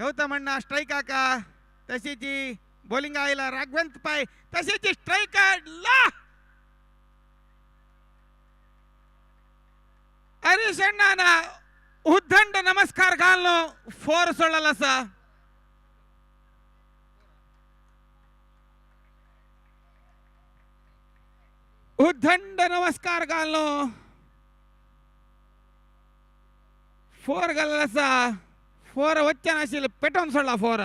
गौतम अण्णा strike आका तशीची bowling आयला राघवेंद्र पाय तशीची स्ट्राईक ला हरीश अण्णा उद्दंड नमस्कार घालनो फोर सोडला सा उद्दंड नमस्कार घालनो फोर घालला सा फोर वच्चन आशिल्ले पेटोवन सोडला फोर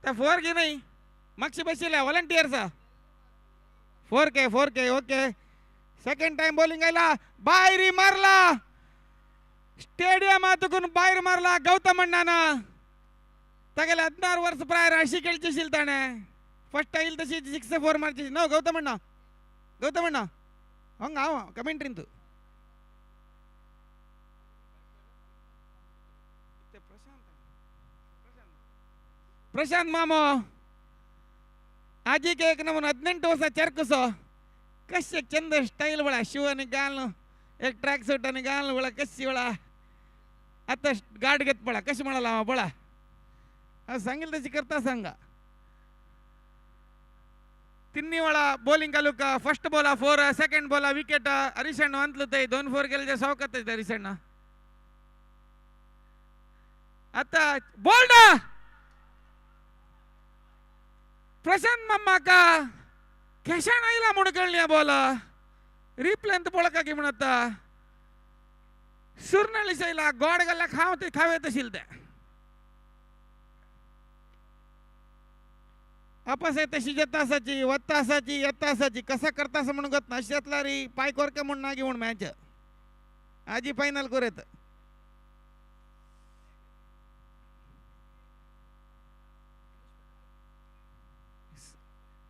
त्या फोर की नाही मागची बशिल्ले volunteers 4K okay second time bowling आयला बाहेरी मारला स्टेडियम आतून बाहेर मारला गौतम अण्णाना तागेले 16 वर्ष प्रायर अशी खेळची ताणे फर्स्ट येईल तशी 6-4 मारची नो गौतम अण्णा हंग हांव कमेंट्रींत प्रशांत मामो आजी के एक नमून 18 वर्ष चरकुसो कशे चंद स्टाईल बळा शिव आणि गाल एक ट्रॅक सूट आणि गाल बळा कशी बळा आता गाड घेत बळा कशी म्हणाला बळा सांगेल तशी करता सांगा तिन्ही वेळा बॉलिंग घालू का फर्स्ट बॉला 4 सेकंड बॉला विकेट हरीश अण्णा अंतलं ते 2 4 गेले सावकात हरीश अण्णा आता बोल्ड प्रशांत मम्मा का खेशाण आईला मुडकळली बॉल रिप्ले ಅಂತ बोळकाकी म्हणता सुरनळी सैला गोडगल्ला खावे तशील ते अपस तशी जतासाची वत्तासाची यत्तासाची कसा करतास म्हणून गत नशतला री पाय कोरके म्हणून नागी म्हणून मॅच आजी फायनल करेत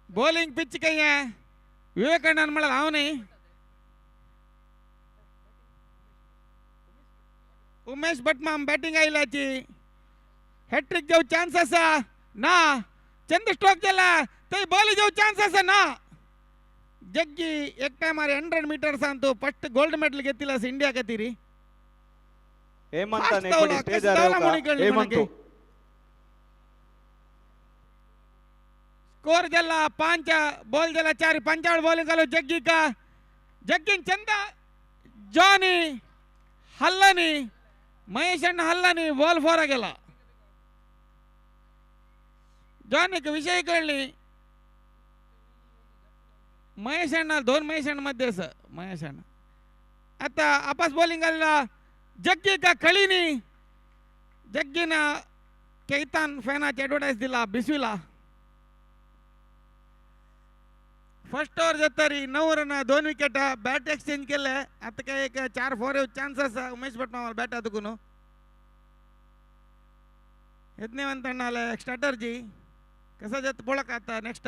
बॉलिंग पिच कहीं है विवेकानंद मला हाव नहीं उमेश भटमाम बैटिंग आयलाची हॅट्रिक जाऊ चान्स असा ना चंद स्ट्रोक जाला ते बॉल जाऊ चान्स असा ना जग्गी एक टाइम 100 मीटर सांतो फर्स्ट गोल्ड मेडल घेतला इंडिया खातीर हेमंत नेपडी स्टेज आरोका हेमंत स्कोर जल्ला 5 बॉल जल्ला 4 पंचावळ बॉलिंग आलो जग्गी का जग्गी चंद जॉनी हल्लानी महेश अण्णा हल्लानी बॉल फोरा गेला जॉनी का विषय कळली महेश अण्णा 2 महेश अण्णा मध्ये महेश अण्णा आता आपस बॉलिंग आलेला जग्गी का कळीनी जग्गीना कैतान फॅनाची ॲडव्हर्टाइज दिला बिस्वीला फर्स्ट ओव्हर जतरी 9 रन 2 विकेट बॅट एक्सचेंज केले आता काय एक 4-4 चान्स असा उमेश भटमाल बॅट आतकून यज्ञवंत अण्णाला एक स्ट्रॅटर्जी कसा जत बोळक आता नेक्स्ट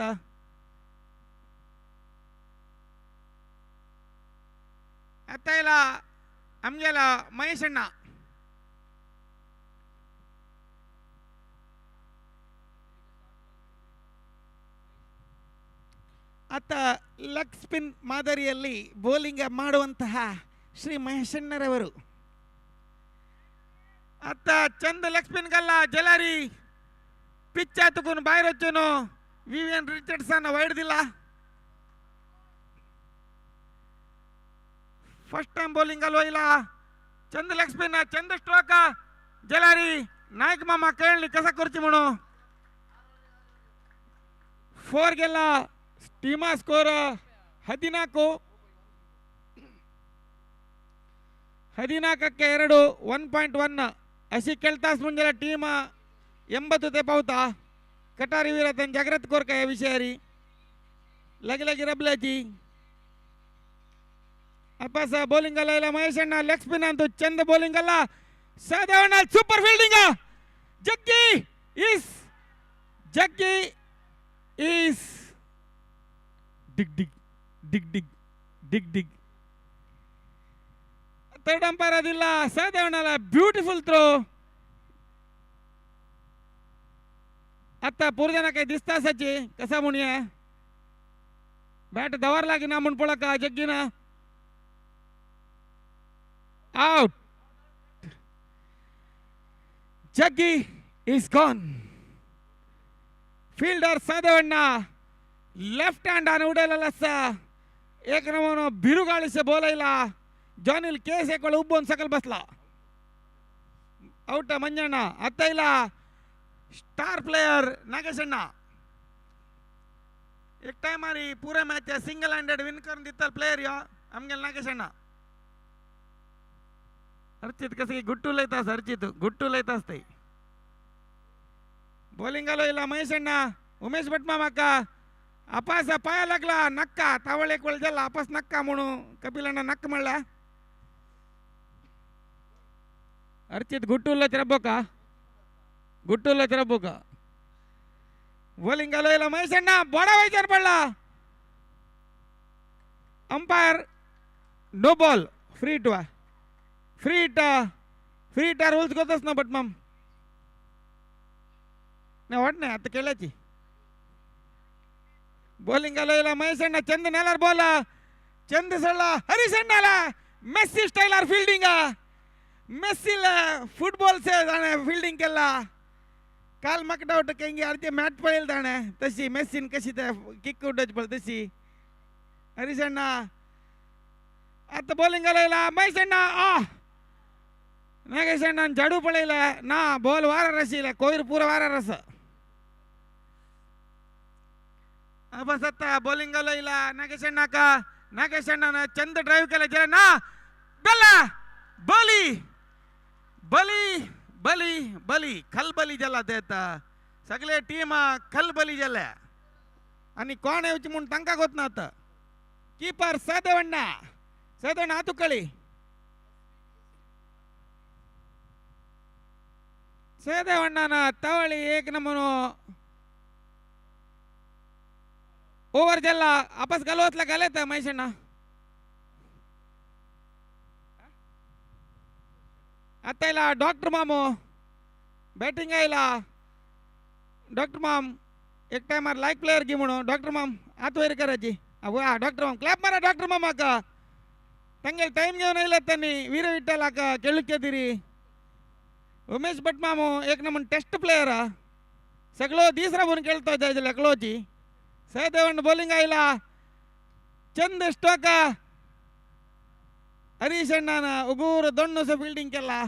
आता याला आमगेला महेश अण्णा आता ಲೆಗ್ ಸ್ಪಿನ್ ಮಾದರಿಯಲ್ಲಿ ಬೌಲಿಂಗ್ ಮಾಡುವಂತಹ ಶ್ರೀ ಮಹೇಶಣ್ಣರವರು आता चंद ಲೆಗ್ ಸ್ಪಿನ್ ಗಲ್ಲ ಜಲಾರಿ ಪಿಚ್ ಆತುಕೊಂಡು ಬಾಯರ್ వచ్చును ವಿವಿಯನ್ ರಿಚರ್ಡ್ಸನ್ ಹೊಡೆದಿಲ್ಲ ಫಸ್ಟ್ ಟೈಮ್ ಬೌಲಿಂಗ್ ಅಲ್ಲಿ ಹೋಯಿಲ್ಲ चंद ಲೆಗ್ ಸ್ಪಿನ್ चंद ಸ್ಟ್ರೋಕ್ ಜಲಾರಿ ನಾಯಕ ಮಾಮ ಕೇಳಲಿ ಕಸ ಕುರ್ಚಿ म्हणू 4 ಗೆಲ್ಲ टीमा स्कोर 14 14ಕ್ಕೆ 2 1.1 अशी खेळतास म्हणजे टीम 80 ते पावता कटारी वीरातन जागृत कोरका या विषयारी लगी रबल्याची अपास बॉलिंग आला महेश अण्णा लेग स्पिन अंतु चंद बॉलिंग आला साधारण सुपर फील्डिंग जग्गी इस डिग थर्ड अंपायर दिला साधावणाला ब्युटिफुल थ्रो आता पूर्जना काही दिसतासाची कसा म्हणूया बॅट दवार लागी ना म्हणून पळा का जग्गीना out Jaggi is gone. Fielder सदैवण्णा लेफ्ट हँड आणि उडालेला असा एक नमून बिरुगाळीसे बोलायला जॉनिल केस एक उभून सकल बसला. ಔಟ ಮಂಜಣ್ಣ. ಅತ್ತ ಇಲ್ಲ स्टार प्लेयर नागेश अण्णा. एक टाइम मारी पूरे मैच सिंगल हँडेड विन करून दिता प्लेयर यो आमगेल नागेश अण्णा. अर्चित कसे गुट्टू लयतास अर्चित गुट्टू लयतास ते बॉलिंग आलो ಇಲ್ಲ ಮಹೇಶ್ ಅಣ್ಣ. ಉಮೇಶ್ ಭಟ್ ಮಾಮಕ್ಕ ಅಪಾಸ ಪಾಯ लागला नक्का तावळ एक वेळ झाला अपास नक्का म्हणून कपिल अण्णा नक्क म्हणला. अर्चित गुट्टूला तिरबोका गुट्टूला तिरबोका बॉलिंग आलो ಇಲ್ಲ ಮಹೇಶ್ ಅಣ್ಣ ಬಡ ವೈಚಾರ पडला. Umpire no ball free to free rules गोतच ना बट मम नाही वाट नाही आता केल्याची बॉलिंग आलो ಇಲ್ಲ ಮಹೇಶ್ ಅಣ್ಣ. ಚಂದ ನೆಲರ್ ಬಾಲ್ ಚಂದ ಸಳ್ಳ ಹರೀಶ್ ಅಣ್ಣला मेसी स्टाइलर फील्डिंग मेसील फुटबॉल से जाणे फील्डिंग केला. काल मकडाउट केंगे अर्जे मॅट पळेल जाणे तशी मेसीन कशी ते किक उडच पळ तशी हरीश अण्णा. आता बॉलिंग आला महेश अण्णा नागेश अण्णा झाडू पळेल ना बॉल वारा रसील कोयर पूरा वारा रस बस आता बॉलिंग आला नागेश अण्णा का नागेश अण्णा चंद ड्राइव केला जरा ना गल्ला बली बली बली बली खलबली झाला देता सगळे टीम खलबली झाल्या आणि कोण येऊची म्हणून तंका होत ना आता. कीपर सदैवण्णा आतुकळी सदैवण्णा तवळी एक नमून ओव्हर जल्ला आपस घालवतला घालेत महेश अण्णा. आता ಇಲ್ಲ डॉक्टर मामू बैटिंग आयला डॉक्टर माम एक टाइमर लाइक प्लेयर गी म्हणून डॉक्टर माम आत वैर करायची डॉक्टर माम क्लॅप मारा डॉक्टर मामाक ತಂಗೆ ಟೈಮ್ घेऊन आयला त्यांनी वीर विठ्ठलाक केळुकेदिरी. उमेश भट मामू एक नंबर टेस्ट प्लेयर सगळो दिसरा म्हणून खेळतो जायला एकलोची. सदैवण्ण बॉलिंग आयला चंद स्टॉक हरीश अण्णान उगूर दोन्नोस फील्डिंग केला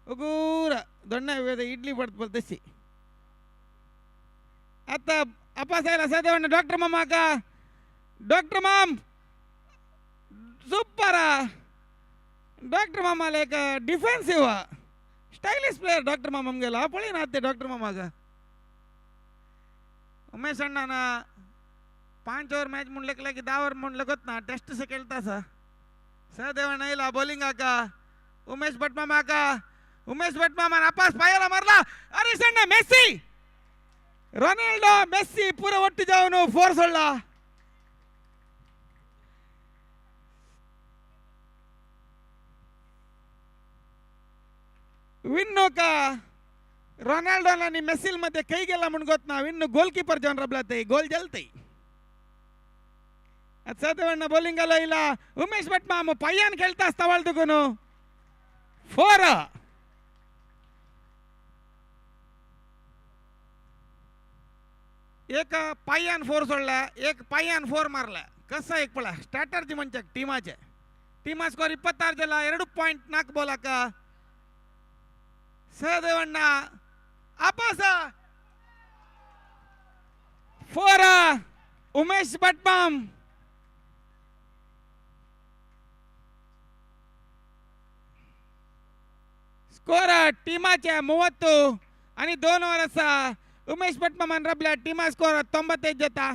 उगूर दोन्ना इडली पडत तशी. आता अपासायला सदैवण्ण डॉक्टर मामाक डॉक्टर माम सूपर डॉक्टर मामाला एक डिफेन्सिव स्टाइलिश प्लेयर डॉक्टर मामा गेला पळी ना ते डॉक्टर मामाक. उमेश अण्णान 5 ओव्हर मॅच म्हणलं केला की 10 ओव्हर म्हणलं गोत ना टेस्ट से खेळतास. सदैवण्ण आयला बॉलिंग आका उमेश भट मामा अपास पायाला मारला हरीश अण्णा मेसी ರೊನಾಲ್ಡೋ ಮೆಸ್ಸಿ ಪೂರ ಒಟ್ಟು ಜಾವನು ಫೋರ್ಸ್ ಹೊಳ್ಳ विन्नो का रोनाल्डोला नी मेसील मध्ये काही गेला म्हणून गोत ना विन्नो गोलकीपर जाऊन रबला ते गोल जलते. सदैवण्ण बॉलिंग आला इला उमेश भट माम पायान खेळता असता दुगुनु 4 एक पायान 4 सोडला एक पायान 4 मारला कसा एक पळा स्ट्रॅटर्जी म्हणजे टीमाचे टीमा स्कोर 26 झाला 2.4 बॉलाक सदैवण्ण अपास 4 उमेश भटमाम स्कोर टीमाचे 30 आणि 2 ओव्हर असा उमेश भटमामान रबल्या टीमा स्कोर 95 जाता.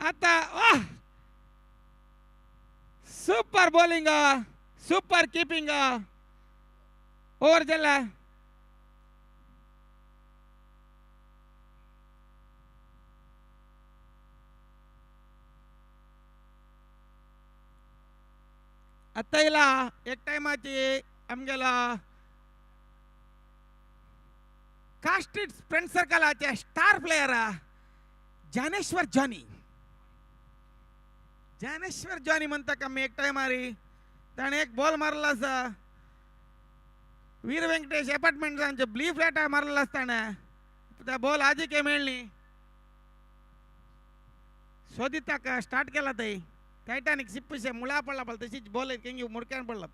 आता super bowling super keeping over झाला. आता इला एक टाइमाची आमगेला कास्टेड फ्रेंड सर्कल आचे स्टार प्लेयर ज्ञानेश्वर जॉनी म्हणता का मी एक टाइम मारी ताणे एक बॉल मारला असा वीर व्यंकटेश अपार्टमेंट सांचे ब्ली फ्लॅट मारलेला असताना त्या बॉल आजी काही मिळली शोधिताक स्टार्ट केला ते टायटानिक शिप्पशे मुळा पडला पडला तशीच बॉल केंगी मुडक्यान पडला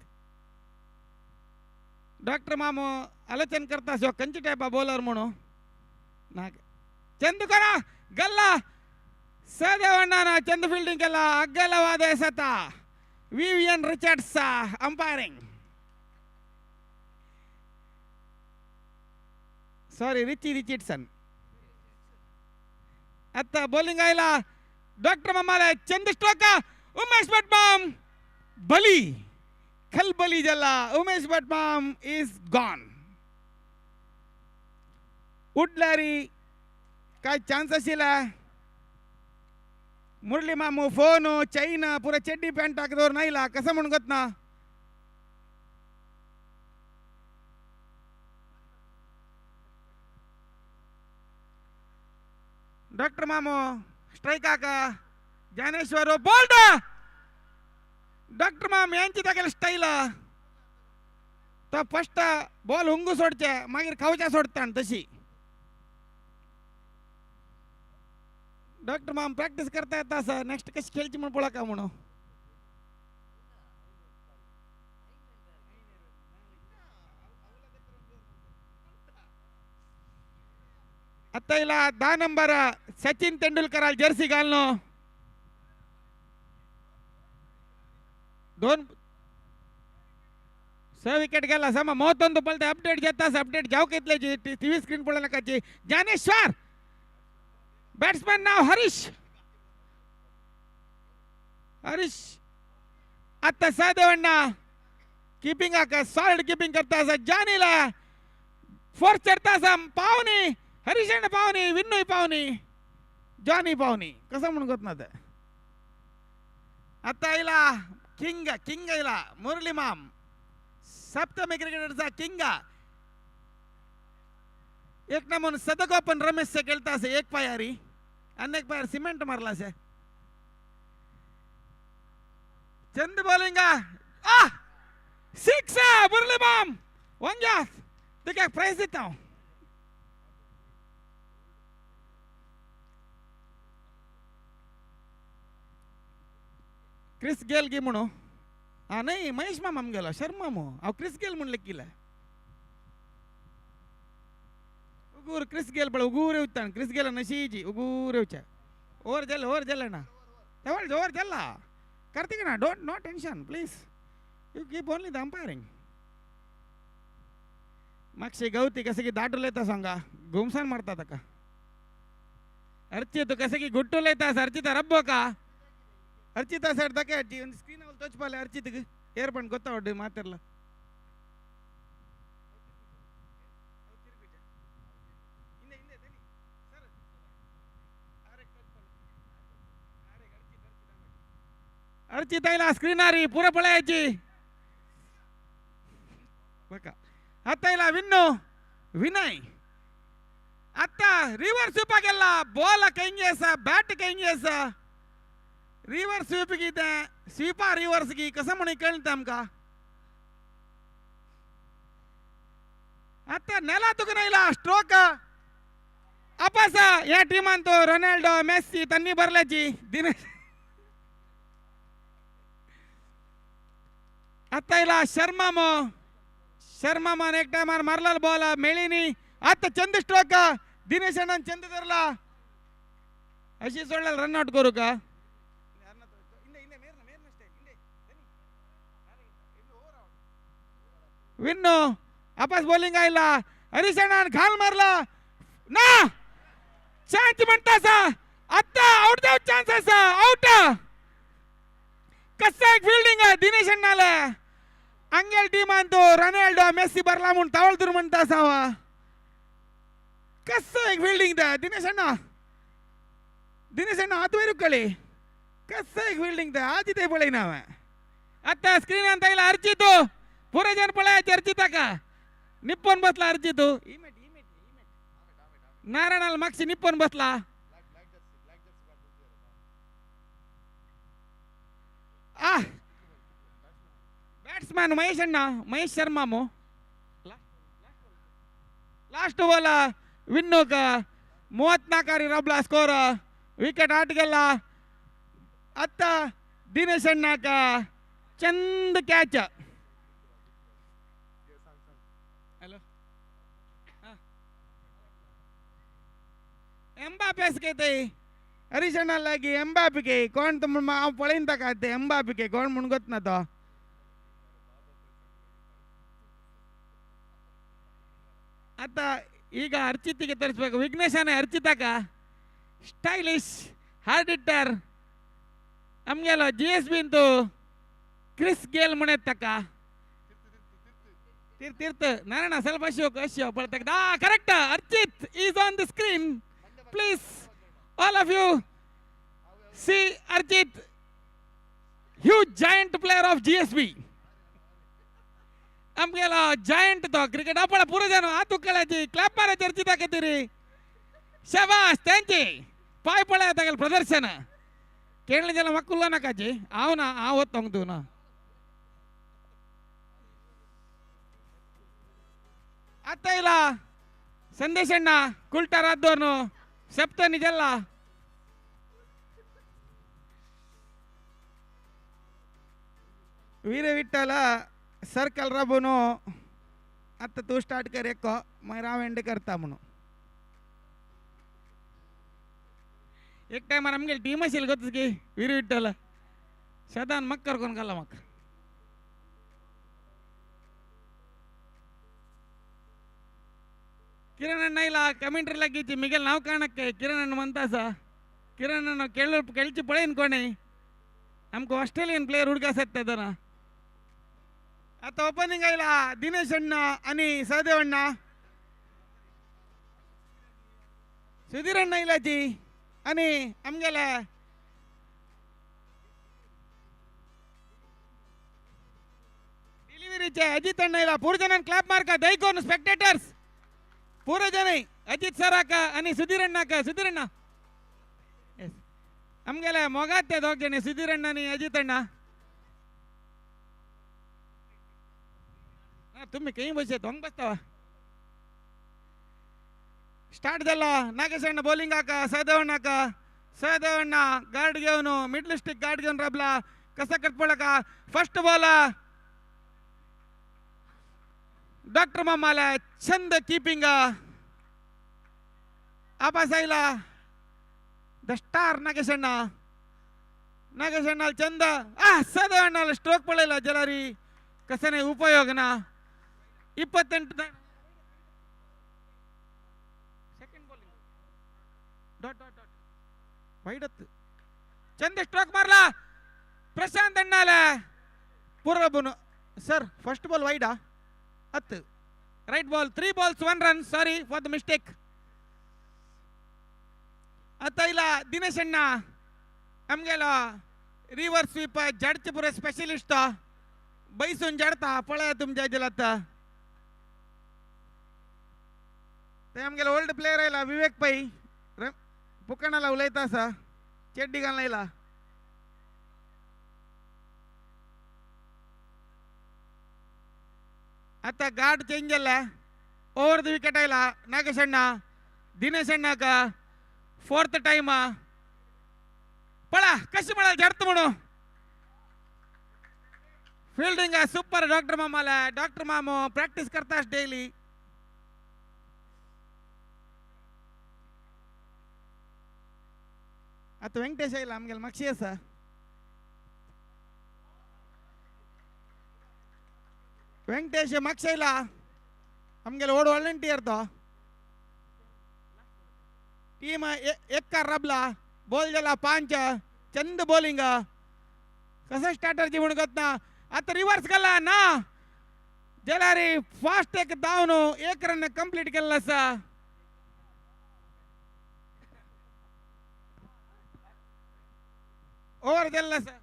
डॉक्टर मामू आलोचन करता शो कंची टाइप बॉलर म्हणून नाक चंदुकರ गल्ला सदेवಣ್ಣನ चंद फील्डिंग केला अग्गलवाद एसता Vivian Richards umpiring sorry Richardson आता बॉलिंग आयला डॉक्टर मम्माले चंद स्ट्रोक उमेश भटमाम बली खलबली जला उमेश भटमाम इज गॉन उडलारी काय चान्स अशिला मुरली मामू फोन चैन पुरा चड्डी पॅन्ट हाकिदवर नाहीला कसं म्हणून गोतना डॉक्टर मामू स्ट्राइक हाका ज्ञानेश्वर बोल्ड डॉक्टर माम यांची तागेल स्टाईल तो फर्स्ट बॉल हुंगू सोडचे मागीर खावच्या सोडता तशी डॉक्टर माम प्रॅक्टिस करता येता सर नेक्स्ट कशी खेळची म्हणून पळा का म्हणून आता इला 10 नंबर सचिन तेंडुलकर जर्सी घालनो दोन 6 विकेट गेला सम 31 पलते अपडेट जेतास अपडेट जाऊ घेतल्याची टीव्ही स्क्रीन पडला नकाची ज्ञानेश्वर बैट्समैन नाव हरीश आता सदेवಣ್ಣ कीपिंग आका सॉलिड कीपिंग करता असा जानीला फोर्स चढता असा पावनी हरीश अण्ण पावनी विन्नू पावनी जॉनी पावनी कसं म्हणून गोत ना आता इला किंग किंग इला मुरली माम सप्तमी क्रिकेटरचा किंग एक ना म्हणून सदको पण रमेश से खेळता असे एक पायारी अनेक पायर सिमेंट मारला से चंद बॉलिंग सिक्स मुरली माम वंजा ते काय प्राइस देता हूं क्रिस गेल गी म्हणू हा नाही महेश माम गेलो शर्मा मो अहो क्रिस गेल म्हणले किला उगूर क्रिस गेल बळ उगूर येवतान क्रिस गेल नशीजी उगूर येवचा ओवर जल ना तवल ओवर जल्ला कार्तिक ना don't know tension please you keep only the umpiring मागशी गवती कसे की दाटू लेता सांगा घुमसान मारता का अर्चित कसे की गुट्टू लेता अर्चित रब्बो का अर्चिता सर दके स्क्रीन टच पाले अर्चित ಏರ್ ಪಂಡ್ ಗೊತ್ತಾ ಒಡ್ಡು ಮಾತಿರಲ್ಲ अर्चिता इला स्क्रीन आरी पुरे पळायची बघा आता इला विन्नो विनय आता रिव्हर्स स्वीप गेला बॉल कैंगेसा बैट कैंगेसा रिव्हर्स स्वीप गीते स्वीपा रिव्हर्स गी कसं म्हणे कळतं आमका आता नेला तुका नाहीला स्ट्रोक अपासा या टीमान तो रोनाल्डो मेस्सी तन्नी भरल्याची दिनेश आता इला शर्मा मन एक टाइम मारला बॉल मेळीनी आता चंद स्ट्रोक दिनेश अण्णा चंद धरला अशी सोडला रन आउट करू का विन्नो आपस बॉलिंग आयला हरीश अण्णा घाल मारला ना चान्स म्हणतासा आता आउट जाऊ चान्स असा आउट कसा एक फील्डिंग आहे दिनेश अण्णाला अंगेल टीम आणतो रोनाल्डो मेस्सी भरला म्हणून तावळतूर म्हणता असावा कसं एक फील्डिंग दा दिनेश अण्णा आतवेरू कळे कसं एक फील्डिंग दा आज ते पळे नाव आता स्क्रीन ಅಂತ ಇಲ್ಲ ಅರ್ಚಿತು ಪೂರ ಜನ ಪಳಾಯ ಅರ್ಚಿತ का निप्पन बसला अर्चितू नारायणाला मागची निप्पन बसला ಬ್ಯಾಟ್ಸ್ಮನ್ ಮಹೇಶ್ ಅಣ್ಣ, ಮಹೇಶ್ ಶರ್ಮಾಮು ಲಾಸ್ಟ್ ಬಾಲ್ ವಿನ್ನೋಕ 34 ರಬ್ಲ ಸ್ಕೋರ್. ವಿಕೆಟ್ ಆಟಗೆಲ್ಲ ಅತ್ತ ದಿನೇಶ್ ಅಣ್ಣಾಕ ಚಂದ ಕ್ಯಾಚ್. ಹಲೋ ಎಂಬಾಪೆಸ್ಕೈತೆ ಹರೀಶ್ ಅಣ್ಣಲ್ಲಾಗಿ ಎಂಬಾಪಿಗೆ ಕೋಣ್ ತುಂಬ ಪೊಳೆಯಿಂದ ಕಾತೆ ಎಂಬಾಪಿಗೆ ಕೋಣ್ ಮುಣ್ಗೊತ್ನತ ಅತ್ತ ಈಗ ಅರ್ಚಿತಿಗೆ ತರಿಸ್ಬೇಕು. ವಿಘ್ನೇಶನ ಅರ್ಚಿತಾಕ ಸ್ಟೈಲಿಶ್ ಹಾರ್ಡ್ ಹಿಟ್ಟರ್ ನಮಗೆಲ್ಲ GSB ಅಂತೂ ಕ್ರಿಸ್ ಗೇಲ್ ಮುಣೆತ್ತಕ್ಕ ತೀರ್ಥ ನಾರಾಯಣ ಸ್ವಲ್ಪ ಅಶ್ಯೋ ಪಡ್ತಕ್ಕ correct. Archit is on the screen. Please all of you see Archit, huge giant player of GSB. ನಮ್ಗೆಲ್ಲ ಜಾಯಿಂಟ್ ಕ್ರಿಕೆಟ್ ಅಪ್ಪಳ ಪೂರ ಜನ ಆತು ಕಳಜಿ ಕ್ಲಾಪ್ ಮಾರ ಚರ್ಚಿತ ಹಾಕತ್ತೀರಿ. ಶಬಾಸ್ ಥ್ಯಾಂಕಿ ಪಾಯ್ ಪಳೆ ತಗಲ್ ಪ್ರದರ್ಶನ ಕೇಳಲಿ ಜನ ಮಕ್ಕಳು ಕಾಜಿ ಅವನ ಆವತ್ತೊಂಗ್ದೂನ ಅತ್ತ ಇಲ್ಲ ಸಂದೇಶಣ್ಣ ಕುಲ್ಟಾರಾದ್ದವನು ಸಪ್ತ ನಿಜಲ್ಲ. ವೀರವಿಠಲ सर्कल रबुनो आता तू स्टार्ट कर एक मैं राव एंड करता म्हणून एक टाइम नಮಗೆ ಟೀಮ್ ಅಸಿಲ್ ಗೊತ್ತಿಗೆ ವೀರ ವಿಠಲ ಸದಾನ್ ಮಕ್ಕ ಕರ್ಕೊಂಡು ಕಲ್ಲ ಮಕ್ಕ ಕಿರಣ್ ಅಣ್ಣ ಇಲ್ಲ ಕಮೆಂಟ್ರಿ ಲಗಿಚ್ಚಿ ಮಿಗೆಲ್ ನಾವು ಕಾಣಕ್ಕೆ ಕಿರಣ್ ಅಣ್ಣ ಮಂತಾಸ ಕಿರಣ್ ಅಣ್ಣ ಕೆಳಚಿ ಪಳೆ ಅನ್ಕೊಂಡೆ ನಮ್ಗೆ ಆಸ್ಟ್ರೇಲಿಯನ್ ಪ್ಲೇಯರ್ ಹುಡುಗ ಸತ್ತದನ आता ओपनिंग आयला दिनेश अण्णा आणि सहदेव अण्णा. सुधीर अण्णा इलाची आणि आमगेला डिलिव्हरीचे अजित अण्णा इला. पूर्ण जणांना क्लॅप मार्का दैकोन स्पेक्टेटर्स पूर्ण जण अजित सराका आणि सुधीर अण्णा का सुधीर अण्णा आमगेला मोगात ते दोघ जण सुधीर अण्णा आणि अजित अण्णा. तुम्ही काही बस हंग बसतावा स्टार्ट झाला. नागेश अण्णा बॉलिंग हाका सहदेव अण्णा गार्ड घेऊन मिडल स्टिक गार्ड घेऊन रबला कसा कटपळा का. फर्स्ट बॉल डॉक्टर मामाला छंद कीपिंग आबासाईला द स्टार नागेश अण्णा चंद सहदेव अण्णाला स्ट्रोक पडलेला जलारी कसं नाही उपयोग ना. 28 second bowling dot dot dot वैडत चंद स्ट्रोक मारला प्रशांत अण्णाला पूर्वबुन सर फर्स्ट बॉल वैडा अत right ball 3 balls 1 run sorry for the mistake. आता ಇಲ್ಲ ದಿನೇಶ್ ಅಣ್ಣ ನಮಗೆಲ್ಲ रिव्हर्स स्वीप जडचे पुरे स्पेशलिस्ट बैसून जडता पळया तुमच्या जलात ते आमगेला ओल्ड प्लेयर आयला विवेक पै पुकणाला उलयता असा चेड्डी घालून आयला. आता गार्ड चेंज जाला ओवर द विकेट आयला नागेश अण्णा दिनेश अण्णाक 4th टाइम पळा कशी म्हणाल जडत म्हणून फील्डिंग सूपर. डॉक्टर मामो प्रॅक्टिस करतास डेली. आता ವೆಂಕಟೇಶ ಇಲ್ಲ ನಮಗೆಲ್ಲ ಮಕ್ಷಿಯಸ ವೆಂಕಟೇಶ ಮಕ್ಷ ಇಲ್ಲ ನಮಗೆಲ್ಲ ಓಡ್ ವಾಲಂಟಿಯರ್ तो टीम एक रबला बॉल गेला 5 चंद बॉलिंग कसं स्ट्रॅटर्जी म्हणून गत ना. आता रिव्हर्स केला ना जलारी फास्ट एक धावून 1 रन कंप्लीट केला असा. ओव्हर दिला असा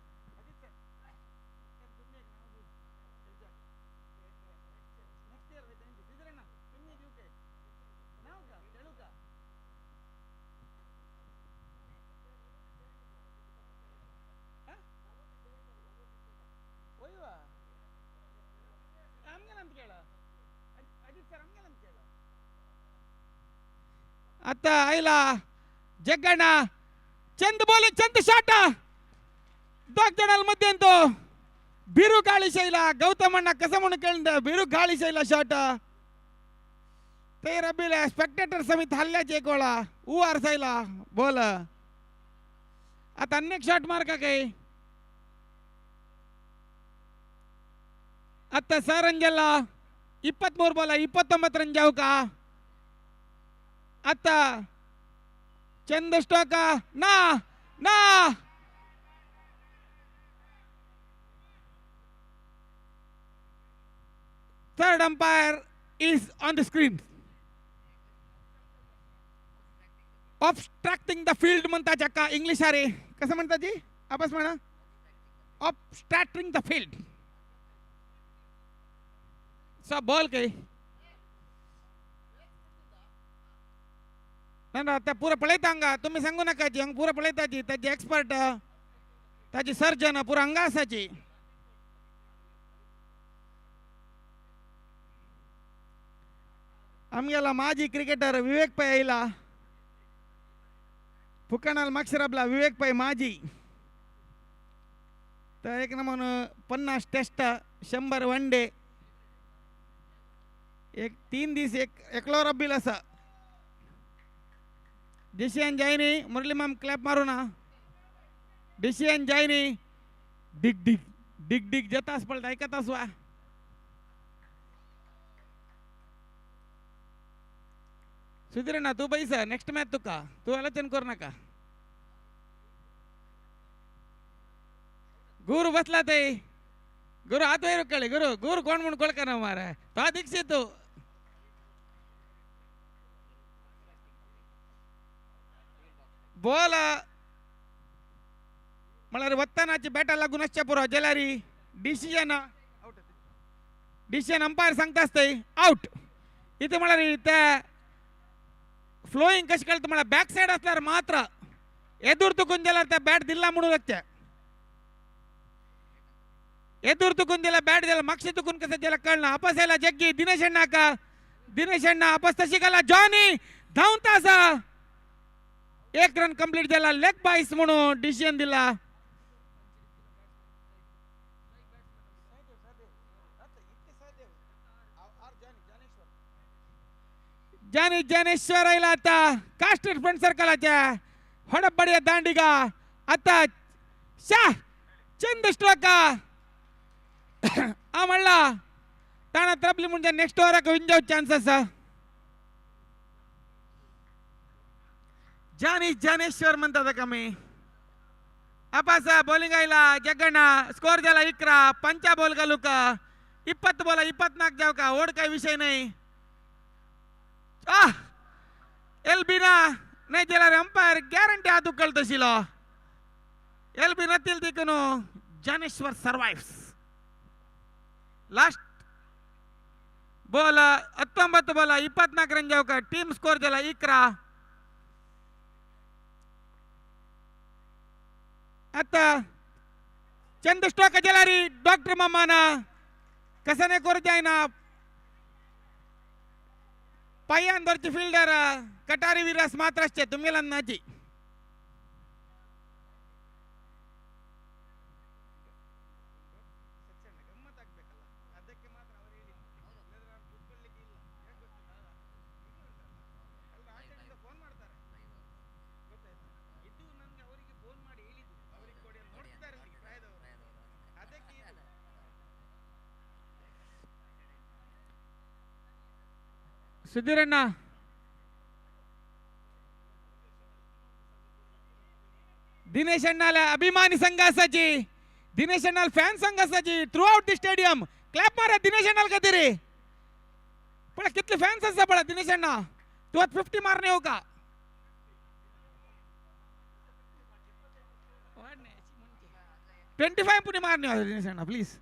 आता आईला जगಣ್ಣ ಚಂದ ಬೋಲಿ ಚಂದ ಶಾಟ दोन मध्ये तो बिरू गाळी शैला गौतमಣ್ಣ कस म्हणून केलं बिरू गाळी शैला शाट ते रबीला स्पेक्टेटर समित हल्ल्याचे एक वेळा ऊ आरसायला बोल आता अनेक शॉट मार का काही आता साರಂಜಲ್ಲ 23 ಬಾಲ 29 ರನ್ जाऊ का आता चंद स्टॉक ना ना third umpire is on the screen obstructing the field म्हणता जक्का इंग्लिश अरे कसं म्हणता जी आपस म्हणा obstructing the field सा बॉल काही ना त्या पुरा पळयतांगा तुम्ही सांगू नका जी पुरा पळयताची त्याची एक्सपर्ट त्याची सर्जन पुरा अंगा असाची आमगेला माजी क्रिकेटर विवेक पै आयला फुकणाल माक्षराबला विवेक पै माजी तर एक नमून 50 टेस्ट 100 वन डे एक 3 दिवस एकलो रब्बील असा डिसियन जायनी मुरली माम क्लॅप मारू ना डिसियन जायनी डिग डिग डिग डिग जतास पडता ऐकतास वा सुधीर ना तू पैसा नेक्स्ट मॅच तुका तू आलोचन करू नका गुरु बसला ते गुरु हात वैर कळे गुरु गुरु कोण म्हणून कोळका ना मारा तो दीक्षित तू बॉल मला वत्तानाची बॅटा लागून असच्या पुरा जलारी डिसिजन अंपायर सांगता असते आउट इथे मला त्या फ्लोईंग कशी कळतं मला बॅक साइड असल्यावर मात्र एदूर तुकून गेल्यावर त्या बॅट दिला म्हणून लागत्या एदूर तुकून दिला बॅट दिला मागशी तुकून कसं त्याला कळणं आपस यायला जग्गी दिनेश अण्णा का दिनेश अण्णा आपस तशी गेला जॉनी धावून तासा 1 रन कंप्लीट झाला लेग बाईस म्हणून डिसिजन दिला जानी ज्ञानेश्वर आयला आता कास्टर फ्रंट सर्कलाच्या ಹೊಡಬಡಿಯ ದಾಂಡಿಗ आता ಶಾ चंद स्ट्रोक आ म्हणला ताना तरपली म्हणजे नेक्स्ट ओव्हर विन जाऊ चान्स असा जानी ज्ञानेश्वर म्हणतात का मी अपासा बॉलिंग आयला जगಣ್ಣ स्कोर झाला 11 पंचा बॉल घालू का 20 बॉल 24 जाऊ का ओढ काही विषय नाही एलबी ना नाही दिला रे अंपायर गॅरंटी आदू कळतशील एलबी नतील तिकनो Dnyaneshwar survives last ball 19 ball 24 run जाऊ का टीम स्कोर झाला 11 आता चंद स्टॉक जलारी डॉक्टर मामाना कसं नाही करू जाय ना पायांवरची फिल्डर कटारी विरास मात्र असते तुम्हाला नाची सुधीरಣ್ಣ दिनेश अण्णाला अभिमानी संघ असायची दिनेश अण्णाला फॅन संघ असायची through out the stadium clap मारा दिनेश अण्णाला कधी रे पण कितले फॅन्स असतात पडा दिनेश अण्णा तू आज 50 मारणे हो का 25 पुणे मारणे हो दिनेश अण्णा प्लीज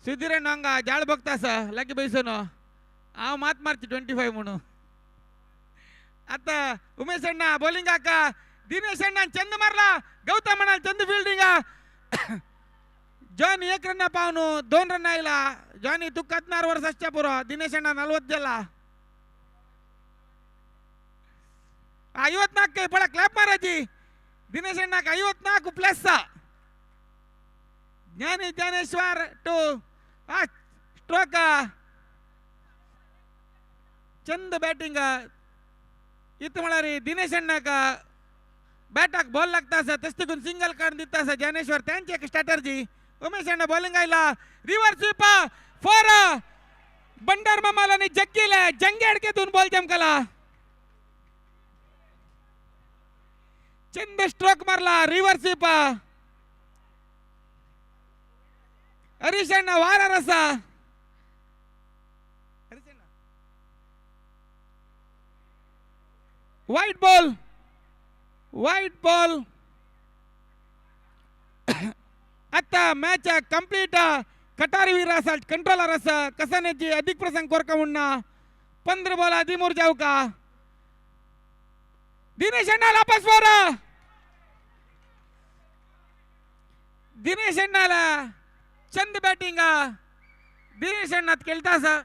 सुधीरಣ್ಣ जाळ बघतास लगे बैसून आ मात मारची 25 म्हणून आता उमेश अण्णा बॉलिंग आका दिनेश अण्णा चंद मारला गौतम म्हणाल चंद फील्डिंग जॉनी 1 रन पावनु 2 रन आयला जॉनी तू 14 वर्षाच्या पुरा दिनेश अण्णा 40 दिला 54 ಬಹಳ ಕ್ಲಾಪ್ ಮಾರಾಜಿ ದಿನೇಶ್ ಅಣ್ಣಕ್ಕೆ 54 ಪ್ಲಸ್ ಜ್ಞಾನಿ ಜ್ಞಾನೇಶ್ವರ್ ಟು ಸ್ಟ್ರೋಕ್ ಚಂದ ಬ್ಯಾಟಿಂಗ್ इथं मला रे दिनेश अण्णा का बॅटक बॉल लागता असा तस्तिकून सिंगल काढून देता असा ज्ञानेश्वर त्यांची एक स्ट्रॅटर्जी उमेश अण्णा बॉलिंग आयला रिव्हर्स स्वीप फॉर बंडार मामाला आणि जग्गीला जंगे अडकेतून बॉल जमकला चंद स्ट्रोक मारला रिव्हर्स स्वीप हरीश अण्णा वारा रसा वाईट बॉल आता मॅच कंप्लीट कटारी वीर असा कंट्रोलर असा कसानेची अधिक प्रसंग कोरका मुन्ना 15 बॉल 13 जाऊ का दिनेश अण्णा वापस फोर दिनेश अण्णाला चंद बॅटिंग दिनेश अण्णात केलता असा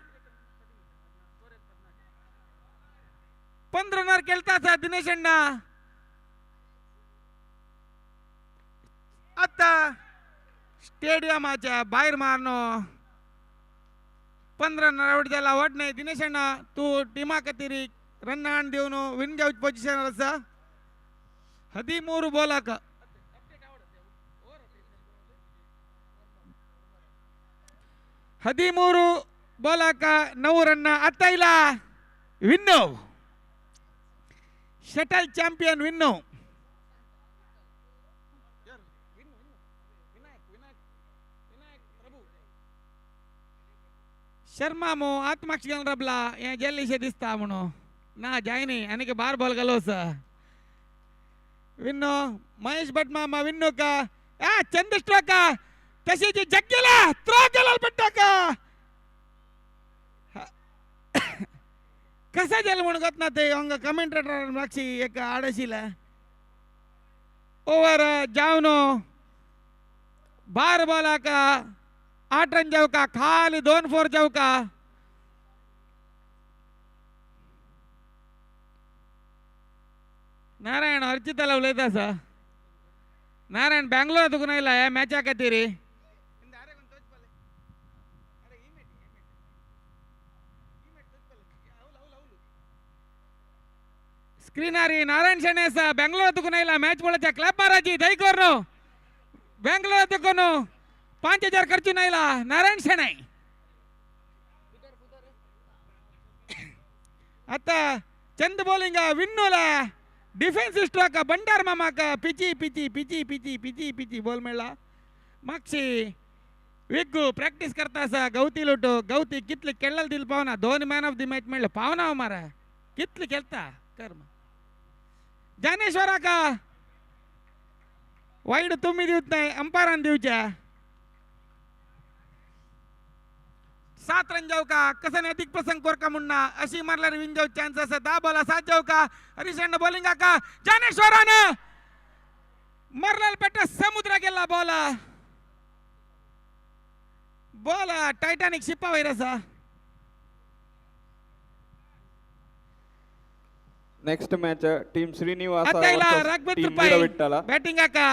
15 रनर केलता दिनेश अण्णा आता स्टेडियमाच्या बाहेर मारनो 15 रनर आउट झाला वाट नाही दिनेश अण्णा तू टीमा कतिरी रन आण देऊन विन जाऊ पोझिशन असा 13 बोलाक 13 बोलाक 9 रन आता इला विन्नो शटल चॅम्पियन विन्नो शर्मा मो आत्माक्ष रबला या जल्लीशे दिसता म्हणो ना जायनी आणि के बार बॉल गलोस विन्नो महेश भट मामा विन्नो का चंद स्ट्रोक तशी जी जग्गीला थ्रो गेला पट्टा का कसा झालं म्हणून ना ते अंग कमेंटेटर मागची एक आडशीला ओव्हर जाऊन 12 बॉला का 8 रन जाऊ का खाली 2 4 जाऊ का नारायण अर्चिता लवलेत असा नारायण बेंगलोर तुक नाही या मॅच आकतीरी स्क्रीनारी नारायण शणेस बेंगलोर तुक नाही मॅच बोलायचा क्लॅप मारायची दहीकोरनो बेंगलोर तुकोनो 5000 खर्च नाही नारायण शणे आता चंद बॉलिंग विन्नूला डिफेन्स स्ट्रोक बंडार मामा का peachy peachy peachy peachy peachy peachy ball मिळला मागची विग्गू प्रॅक्टिस करता असा गवती लोटो गवती कितली केळल दिल पावना 2 मॅन ऑफ द मॅच मिळलं पावना मारा कितली केलता कर्म ज्ञानेश्वरा का वाईड तुम्ही देऊत नाही अंपायरान देऊच्या 7 रन जाऊ का कसा अधिक प्रसंग कोरका मुन्ना अशी मारला विन जाऊ चान्स असा 10 बॉल 7 जाऊ का हरीशंड बॉलिंग का ज्ञानेश्वरानं मरलाल पेट समुद्र गेला बॉल टायटॅनिक शिपा वैरसा next match team Shrinivas team Veervitthal batting का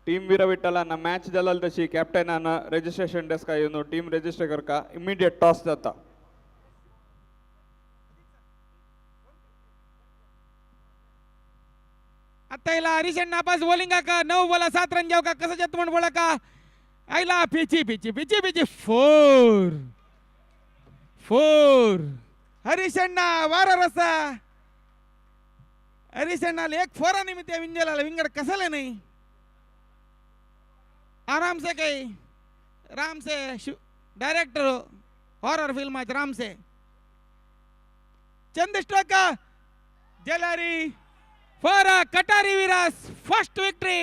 टीम वीरविठ्ठल मैच जल्ल तशी captain registration desk team register करका इमिडिएट टॉस जाता आता इला हरीशन नापास बॉलिंग का 9 बॉल 7 रन जाऊ का कसं जात म्हणून बोला का आईला पिची पिची पिची पिची 4 हरीशण्णा वारा रसा हरीशण्णाला 1 4 निमित्त विंजला विंगड कसले नाही आराम से कही राम से डायरेक्टर हॉरर फिल्म राम से चंद स्ट्रोक जलारी फॉर कटारी वीरस फर्स्ट विक्ट्री